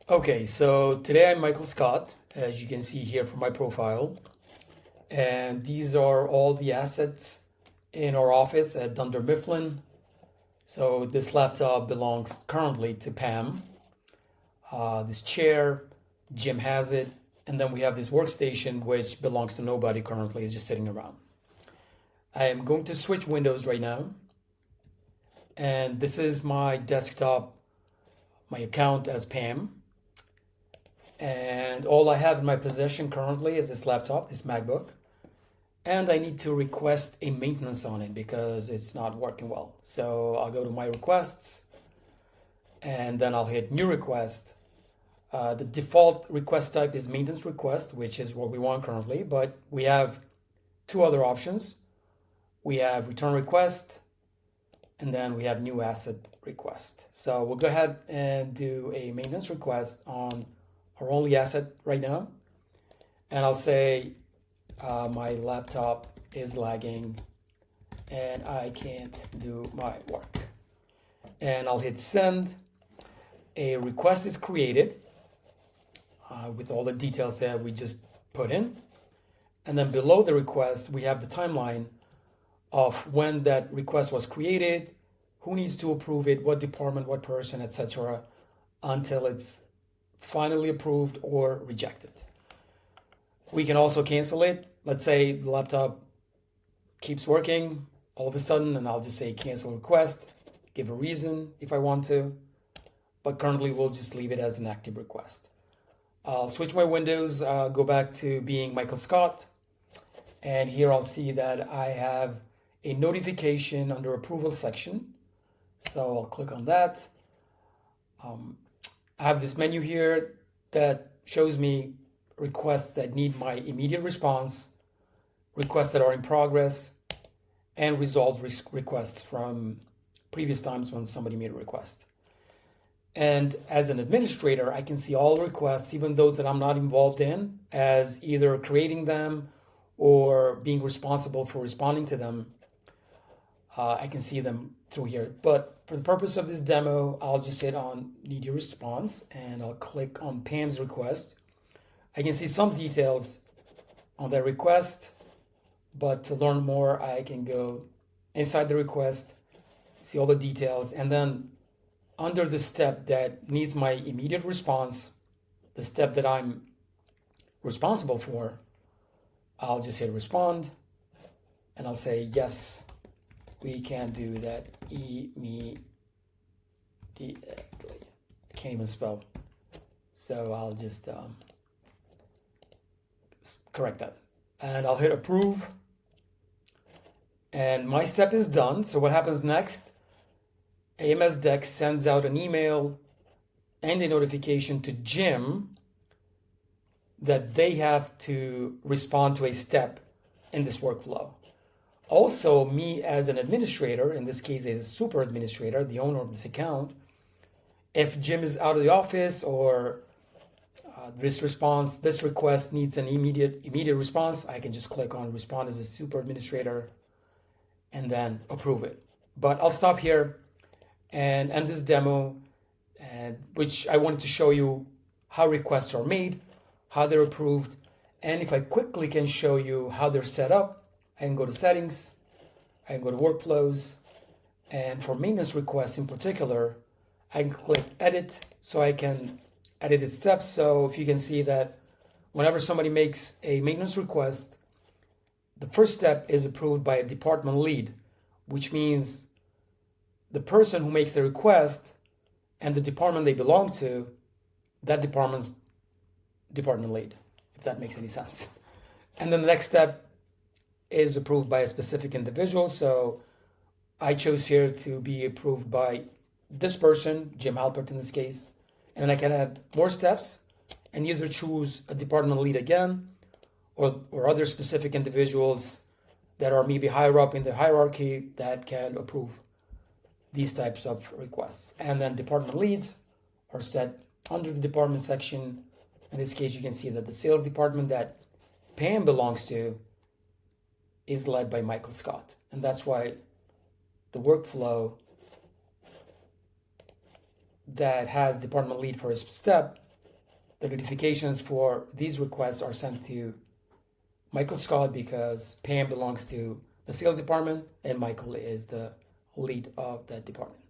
Okay, so today I'm Michael Scott, as you can see here from my profile. And these are all the assets in our office at Dunder Mifflin. So this laptop belongs currently to Pam. This chair, Jim has it. And then we have this workstation, which belongs to nobody currently, it's just sitting around. I am going to switch windows right now. And this is my desktop, my account as Pam. And all I have in my possession currently is this laptop, this MacBook. And I need to request a maintenance on it because it's not working well. So I'll go to my requests and then I'll hit new request. The default request type is maintenance request, which is what we want currently, but we have two other options. We have return request and then we have new asset request. So we'll go ahead and do a maintenance request on our only asset right now. And I'll say my laptop is lagging and I can't do my work. And I'll hit send. A request is created with all the details that we just put in. And then below the request, we have the timeline of when that request was created, who needs to approve it, what department, what person, etc., until it's finally approved or rejected. We can also cancel it. Let's say the laptop keeps working all of a sudden, and I'll just say cancel request, give a reason if I want to, but currently we'll just leave it as an active request. I'll switch my windows, go back to being Michael Scott, and here I'll see that I have a notification under approval section. So I'll click on that. I have this menu here that shows me requests that need my immediate response, requests that are in progress, and resolved requests from previous times when somebody made a request. And as an administrator, I can see all requests, even those that I'm not involved in, as either creating them or being responsible for responding to them. I can see them through here. But for the purpose of this demo, I'll just hit on need your response and I'll click on Pam's request. I can see some details on that request, but to learn more, I can go inside the request, see all the details, and then under the step that needs my immediate response, the step that I'm responsible for, I'll just hit respond and I'll say, yes, we can do that immediately. I can't even spell. So I'll just correct that. And I'll hit approve. And my step is done. So what happens next? AMSDeck sends out an email and a notification to Jim that they have to respond to a step in this workflow. Also, me as an administrator, in this case a super administrator, the owner of this account, if Jim is out of the office or this request needs an immediate response, I can just click on respond as a super administrator and then approve it. But I'll stop here and end this demo, which I wanted to show you how requests are made, how they're approved, and if I quickly can show you how they're set up, I can go to settings, I can go to workflows, and for maintenance requests in particular, I can click edit so I can edit its steps. So if you can see that whenever somebody makes a maintenance request, the first step is approved by a department lead, which means the person who makes the request and the department they belong to, that department's department lead, if that makes any sense. And then the next step is approved by a specific individual. So I chose here to be approved by this person, Jim Halpert in this case. And then I can add more steps and either choose a department lead again or other specific individuals that are maybe higher up in the hierarchy that can approve these types of requests. And then department leads are set under the department section. In this case, you can see that the sales department that Pam belongs to is led by Michael Scott. And that's why the workflow that has department lead for a step the notifications for these requests are sent to Michael Scott because Pam belongs to the sales department and Michael is the lead of that department.